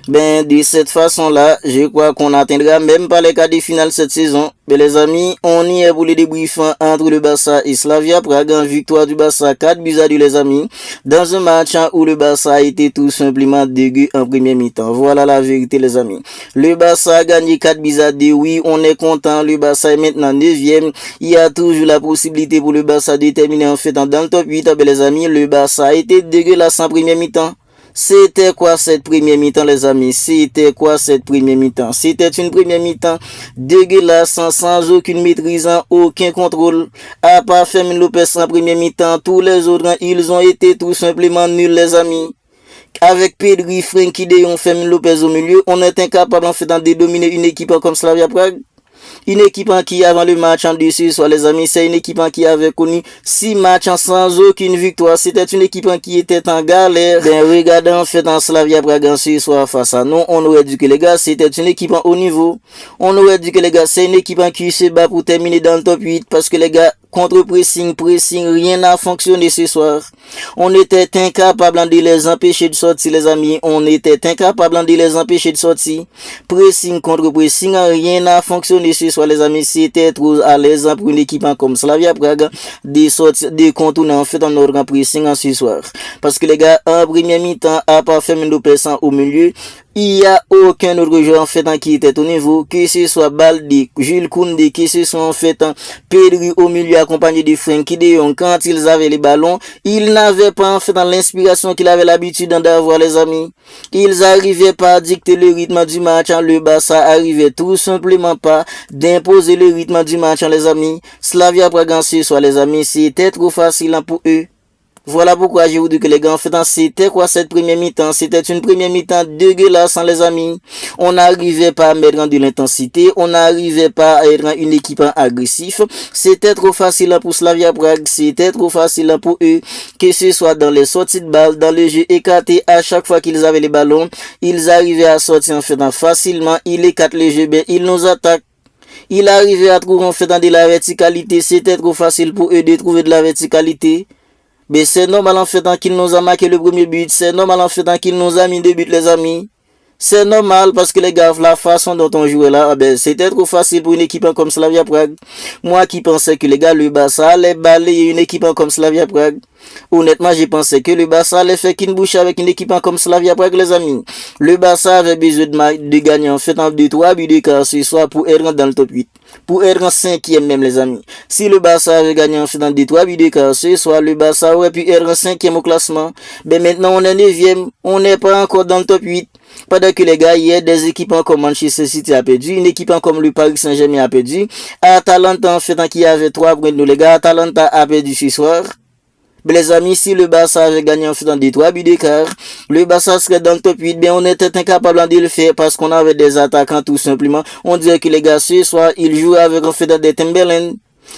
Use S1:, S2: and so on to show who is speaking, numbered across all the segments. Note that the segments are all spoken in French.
S1: Ben, de cette façon-là, je crois qu'on n'atteindra même pas les quarts de finale cette saison. Mais les amis, on y est pour le débriefing entre le Barça et Slavia Prague en victoire du Barça 4-2 les amis. Dans un match où le Barça a été tout simplement dégueu en première mi-temps. Voilà la vérité les amis. Le Barça a gagné 4-2. Oui, on est content. Le Barça est maintenant 9e. Il y a toujours la possibilité pour le Barça de terminer en fait dans le top 8. Mais les amis, le Barça a été dégueulasse en première mi-temps. C'était quoi cette première mi-temps les amis? C'était quoi cette première mi-temps? C'était une première mi-temps dégueulasse, sans aucune maîtrise, aucun contrôle. À part Fermin Lopez en première mi-temps, tous les autres, ils ont été tout simplement nuls les amis. Avec Pedri, Frenkie de Jong, Fermin Lopez au milieu, on est incapable en fait de dominer une équipe comme Slavia Prague. Une équipe qui avant le match en dessus, soit les amis, c'est une équipe qui avait connu 6 matchs sans aucune victoire. C'était une équipe qui était en galère. Ben, regardez en fait en Slavia Prague ce soir face à nous, on aurait dit que les gars, c'était une équipe en haut niveau. On aurait dit que les gars, c'est une équipe qui se bat pour terminer dans le top 8 parce que les gars, contre pressing, rien n'a fonctionné ce soir. On était incapable de les empêcher de sortir, les amis. On était incapable de les empêcher de sortir. Pressing contre pressing, rien n'a fonctionné ce soir, les amis. C'était trop à l'aise pour une équipe comme Slavia Prague de sortir, de contourner en fait en ordre pressing ce soir. Parce que les gars, en première mi-temps, à part Fermin Lopez au milieu, il n'y a aucun autre joueur en fait qui était au niveau, que ce soit Baldi, Jules Koundé, que ce soit en fait Pedri au milieu accompagné de Frenkie de Jong. Quand ils avaient les ballons, ils n'avaient pas en fait l'inspiration qu'ils avaient l'habitude d'avoir les amis. Ils n'arrivaient pas à dicter le rythme du match. Le Barça arrivait tout simplement pas d'imposer le rythme du match les amis. Slavia Prague ce soir les amis, c'était trop facile pour eux. Voilà pourquoi je vous dis que les gars, en fait, c'était quoi cette première mi-temps? C'était une première mi-temps dégueulasse, les amis. On n'arrivait pas à mettre de l'intensité. On n'arrivait pas à être une équipe agressive. C'était trop facile pour Slavia Prague. C'était trop facile pour eux. Que ce soit dans les sorties de balles, dans le jeu écarté, à chaque fois qu'ils avaient les ballons, ils arrivaient à sortir, en fait, facilement. Ils écartent le jeu, ben, ils nous attaquent. Ils arrivaient à trouver, en fait, de la verticalité. C'était trop facile pour eux de trouver de la verticalité. Mais c'est normal en fait qu'il nous a marqué le premier but. C'est normal en fait qu'il nous a mis 2 buts les amis. C'est normal parce que les gars, la façon dont on jouait là, ben, c'était trop facile pour une équipe comme Slavia Prague. Moi qui pensais que les gars, le Barça allait balayer une équipe comme Slavia Prague. Honnêtement, j'ai pensé que le Barça allait faire qu'une bouche avec une équipe comme Slavia Prague, les amis. Le Barça avait besoin de gagner en fait en 2-3 buts d'écart ce soir pour être dans le top 8. Pour être en 5e même, les amis. Si le Barça avait gagné en fait en 2-3 buts d'écart ce soir, le Barça aurait pu être en 5e au classement. Mais maintenant, on est 9e. On n'est pas encore dans le top 8. Pendant que les gars, il y a des équipes comme Manchester City a perdu, une équipe comme le Paris Saint-Germain a perdu, Atalanta en fait qui avait 3 points de nous, les gars, Atalanta a perdu ce soir. Mais les amis, si le Barça avait gagné en fait dans des 3 buts d'écart, le Barça serait dans le top 8, bien on était incapable de le faire parce qu'on avait des attaquants tout simplement. On dirait que les gars, ce soir, ils jouent avec en fait des Timberland.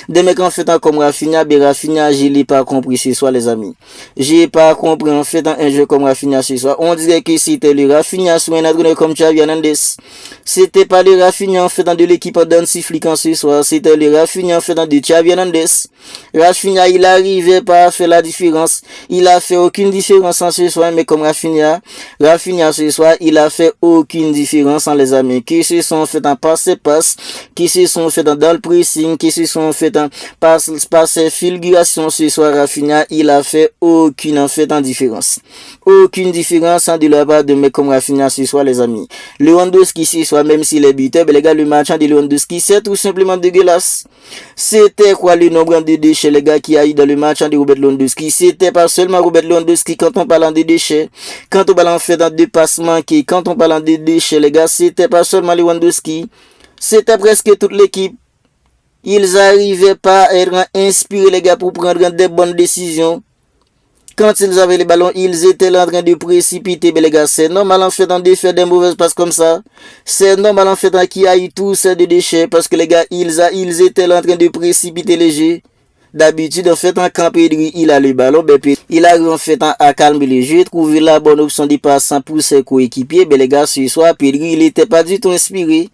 S1: Des mecs en fait comme Rafinha, je l'ai pas compris ce soir les amis. J'ai pas compris en fait un jeu comme Rafinha ce soir. On dirait que c'était le Rafinha sur un entraîneur comme Xavi Hernandez. C'était pas le Rafinha en fait de l'équipe d'Hansi Flick ce soir. C'était le Rafinha en fait de Xavi Hernandez. Rafinha il arrivait pas à faire la différence. Il a fait aucune différence en ce soir mais comme Rafinha ce soir il a fait aucune différence en les amis. Qui se sont fait en passe, qui se sont fait dans le pressing, qui se sont fait par ses figurations ce soir. Rafinha il a fait aucune en fait en différence. Aucune différence de la part de mecs comme Rafinha ce soir les amis. Lewandowski ce soir même s'il est buteur, les gars le match de Lewandowski c'est tout simplement dégueulasse. C'était quoi le nombre de déchets les gars qui a eu dans le match de Robert Lewandowski? C'était pas seulement Robert Lewandowski quand on parle de déchets, quand on parle en fait de dépassements, quand on parle de déchets les gars, c'était pas seulement Lewandowski, c'était presque toute l'équipe. Ils arrivaient pas à être inspirés les gars pour prendre des bonnes décisions. Quand ils avaient les ballons, ils étaient là en train de précipiter. Mais les gars, c'est normal en fait de faire des mauvaises passes comme ça. C'est normal en fait qu'il y a eu tous ces déchets parce que les gars, ils étaient là en train de précipiter les jeux. D'habitude, en fait, quand Pedri, il a le ballon, ben, il arrive en fait à calmer les jeux, trouver la bonne option de passe pour ses coéquipiers. Ben, les gars, ce soir, Pedri, il était pas du tout inspiré.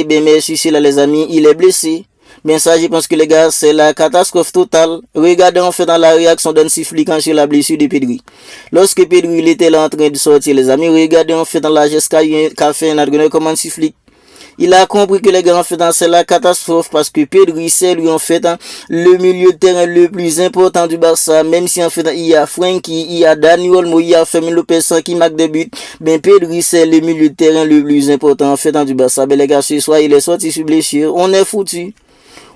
S1: Ben, merci, c'est là, les amis, il est blessé. Ben ça, je pense que les gars, c'est la catastrophe totale. Regardez en fait dans la réaction d'un sifflet quand sur la blessure de Pedri. Lorsque Pedri il était là en train de sortir, les amis, regardez en fait dans la geste qu'a fait un comment siffler. Il a compris que les gars en fait c'est la catastrophe parce que Pedri c'est lui en fait le milieu de terrain le plus important du Barça, même si en fait il y a Frenkie, il y a Dani Olmo, il y a Fermin Lopez qui marque des buts, ben Pedri c'est le milieu de terrain le plus important en fait du Barça. Ben les gars, ce soir il est sorti sur blessure, on est foutu.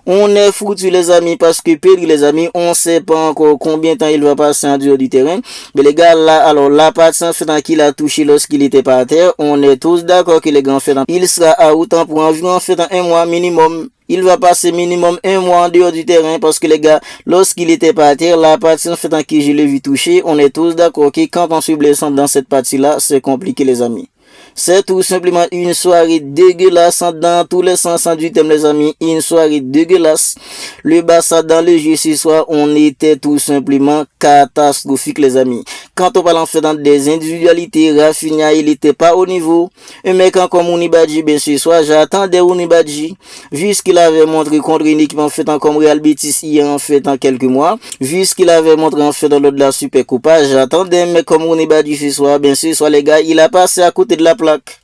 S1: On est foutu les amis parce que Pedri les amis, on sait pas encore combien de temps il va passer en dehors du terrain. Mais les gars là, alors la partie en fait qu'il a touché lorsqu'il était pas à terre, on est tous d'accord que les gars en fait il sera à autant pour environ en fait un mois minimum. Il va passer minimum un mois en dehors du terrain parce que les gars, lorsqu'il était pas à terre, la partie en fait qui je l'ai vu toucher, on est tous d'accord que quand on se blesse dans cette partie là, c'est compliqué les amis. C'est tout simplement une soirée dégueulasse dans tous les sens du thème les amis, une soirée dégueulasse. Le Barça dans le jeu ce soir, on était tout simplement catastrophique les amis. Quand on parle en fait dans des individualités, Rafinha il était pas au niveau. Un mec comme Unibadji, ben ce soir j'attendais Unibadji, vu ce qu'il avait montré contre une équipe en fait comme Real Betis hier en fait en quelques mois, vu ce qu'il avait montré en fait dans l'autre de la Super Coupa, j'attendais un mec comme Unibadji ce soir, ben ce soir les gars, il a passé à côté de la plaque.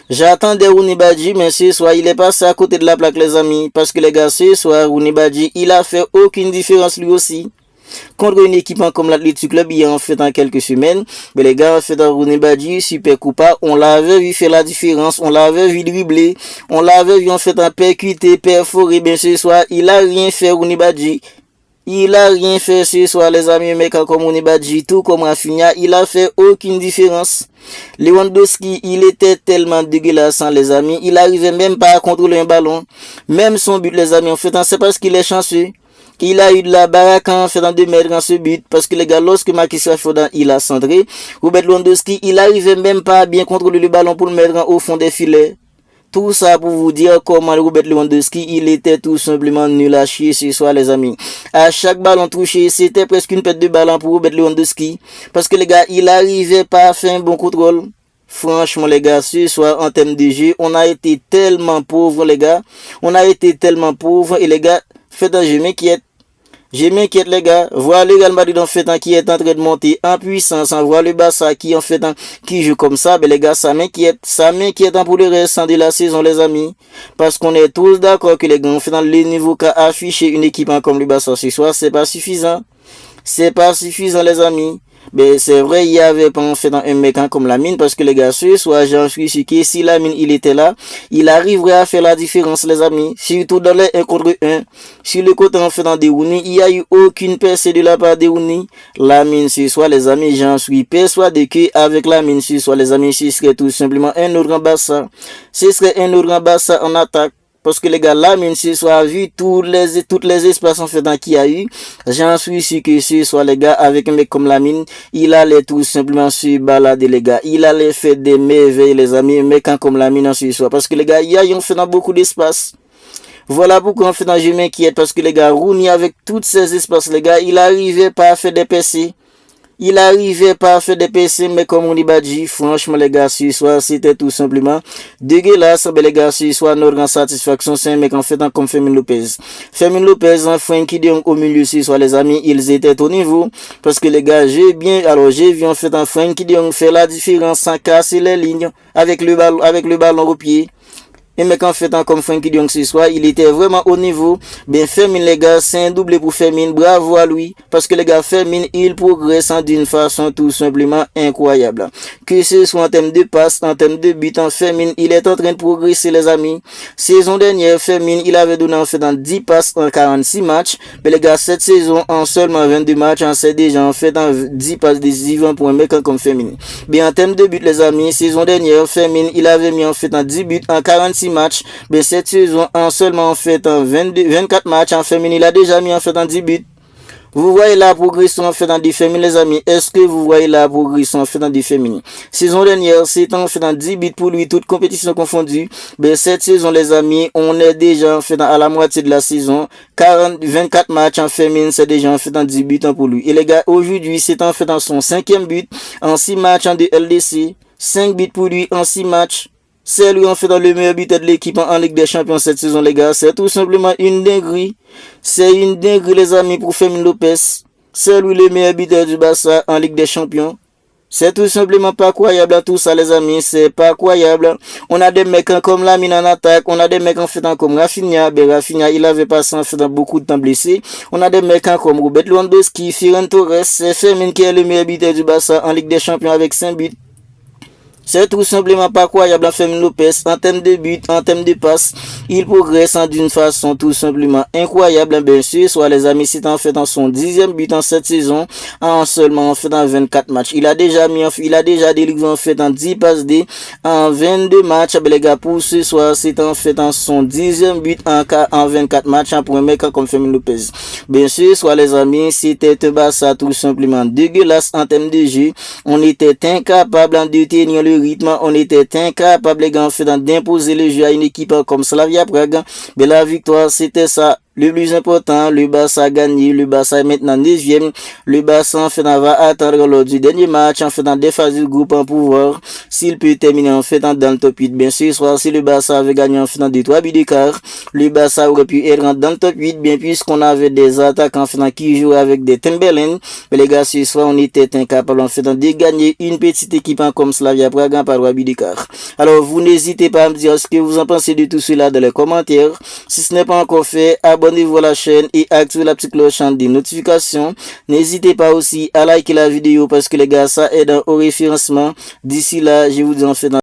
S1: J'attendais Unibadji, mais ce soir, il est passé à côté de la plaque, les amis. Parce que les gars, ce soir, Unibadji, il a fait aucune différence lui aussi. Contre une équipe comme l'Athletic Club, il y a en fait en quelques semaines. Mais les gars, en fait, Unibadji, Super Coupa, on l'avait vu faire la différence. On l'avait vu dribbler. On l'avait vu en fait en percuter, perforer. Ben ce soir, il a rien fait Unibadji. Il a rien fait ce soir les amis, mais comme Unibadji, tout comme Rafinha, il a fait aucune différence. Lewandowski, il était tellement dégueulasse les amis, il arrivait même pas à contrôler un ballon. Même son but les amis, en fait, c'est parce qu'il est chanceux. Il a eu de la baraque en fait de mettre dans ce but, parce que les gars, lorsque Marcus Rashford il a centré, Robert Lewandowski, il arrivait même pas à bien contrôler le ballon pour le mettre au fond des filets. Tout ça pour vous dire comment Robert Lewandowski, il était tout simplement nul à chier ce soir les amis. À chaque ballon touché, c'était presque une perte de ballon pour Robert Lewandowski. Parce que les gars, il arrivait pas à faire un bon contrôle. Franchement les gars, ce soir en termes de jeu, on a été tellement pauvres les gars. On a été tellement pauvres et les gars, faites un jeu m'inquiète. Je m'inquiète les gars, voir le Real Madrid en fait qui est en train de monter en puissance, voir le Barça qui en fait qui joue comme ça, ben les gars ça m'inquiète pour le restant de la saison les amis, parce qu'on est tous d'accord que les gars en fait dans le niveau qu'a affiché une équipe comme le Barça ce soir, c'est pas suffisant les amis. Ben c'est vrai, il y avait pas en fait un mec comme Lamine, parce que les gars ce soir j'en suis sûr que si Lamine il était là, il arriverait à faire la différence les amis, surtout dans les 1 contre 1. Sur le côté en fait dans Derouni, il y a eu aucune percée de la part de Derouni. Lamine ce soir les amis, j'en suis persuadé que avec Lamine ce soir les amis, ce serait tout simplement un autre Barça. Ce serait un autre Barça en attaque. Parce que les gars, là, même ce soir, vu toutes les espaces en fait qu'il y a eu, j'en suis sûr que ce soir, les gars, avec un mec comme Lamine, il allait tout simplement se balader, les gars. Il allait faire des merveilles, les amis, un mec comme Lamine en ce soir. Parce que les gars, il y a fait dans beaucoup d'espace. Voilà pourquoi en fait dans je m'inquiète, parce que les gars, Rooney avec tous ces espaces, les gars, il arrivait pas à faire des percées. Il arrivait pas à faire des PC, mais comme on dit Badji, franchement les gars, ce soir, c'était tout simplement dégueulasse. Mais les gars, ce soir, notre grande satisfaction, c'est un mec en fait comme Fermin Lopez. Fermin Lopez, Frenkie de Jong au milieu ce soir, les amis, ils étaient au niveau. Parce que les gars, j'ai vu en fait un Frenkie de Jong faire la différence sans casser les lignes avec le ballon au pied. Et mec en fait comme Frenkie de Jong ce soir, il était vraiment au niveau. Ben Fermin les gars, c'est un doublé pour Fermin, bravo à lui. Parce que les gars, Fermin, il progresse d'une façon tout simplement incroyable. Que ce soit en termes de passe, en termes de but, en Fermin, il est en train de progresser les amis. Saison dernière, Fermin, il avait donné en fait dans 10 passes en 46 matchs. Mais les gars, cette saison, en seulement 22 matchs, on sait déjà en fait dans 10 passes décisives pour un mec comme Fermin. Ben en termes de but les amis, saison dernière, Fermin, il avait mis en fait dans 10 buts en 46 matchs, mais cette saison en seulement en fait en 24 matchs en féminin, il a déjà mis en fait en 10 buts. Vous voyez la progression en fait dans des féminines les amis. Est-ce que vous voyez la progression en fait dans des féminines? Saison dernière, c'est en fait dans 10 buts pour lui, toutes compétitions confondues. Mais cette saison les amis, on est déjà en fait à la moitié de la saison. 24 matchs en féminine, c'est déjà en fait dans 10 buts pour lui. Et les gars, aujourd'hui, c'est en fait dans son 5e but en 6 matchs en de LDC. 5 buts pour lui en 6 matchs. C'est lui en fait le meilleur buteur de l'équipe en Ligue des Champions cette saison, les gars. C'est tout simplement une dinguerie. C'est une dinguerie, les amis, pour Fermin Lopez. C'est lui le meilleur buteur du Barça en Ligue des Champions. C'est tout simplement pas croyable tout ça, les amis. C'est pas croyable. On a des mecs comme Lamine en attaque. On a des mecs en fait comme Rafinha. Ben Rafinha, il avait passé en fait beaucoup de temps blessé. On a des mecs comme Robert Lewandowski, Ferran Torres. C'est Fermin qui est le meilleur buteur du Barça en Ligue des Champions avec 5 buts. C'est tout simplement pas croyable à Fermin Lopez en termes de but, en termes de passe. Il progresse d'une façon tout simplement incroyable. Bien sûr, soit les amis, c'est en fait en son 10e but en cette saison, en seulement en fait en 24 matchs. Il a déjà délivré en fait en 10 passes D en 22 matchs. Les gars, pour ce soir, c'est en fait en son 10e but en 24 matchs pour un mec comme Fermin Lopez. Bien sûr, soit les amis, c'était un Barça tout simplement dégueulasse en termes de jeu. On était incapable de tenir le rythme, on était incapable les gars d'imposer le jeu à une équipe comme Slavia Prague. Mais la victoire, c'était ça. Le plus important, le Barça a gagné, le Barça est maintenant 9e. Le Barça en fait va attendre lors du dernier match en fait dans des phases du groupe en pouvoir s'il peut terminer en fait dans le top 8. Bien sûr, soit si le Barça avait gagné en fait dans des 3 buts d'écart, le Barça aurait pu être dans le top 8 bien puisqu'on avait des attaquants en fait qui jouaient avec des Timberland. Mais les gars, ce soir on était incapable en fait de gagner une petite équipe comme Slavia Prague par 3 buts d'écart. Alors vous n'hésitez pas à me dire ce que vous en pensez de tout cela dans les commentaires. Si ce n'est pas encore fait, abonnez-vous à la chaîne et activez la petite cloche des notifications. N'hésitez pas aussi à liker la vidéo parce que les gars, ça aide au référencement. D'ici là, je vous dis en fait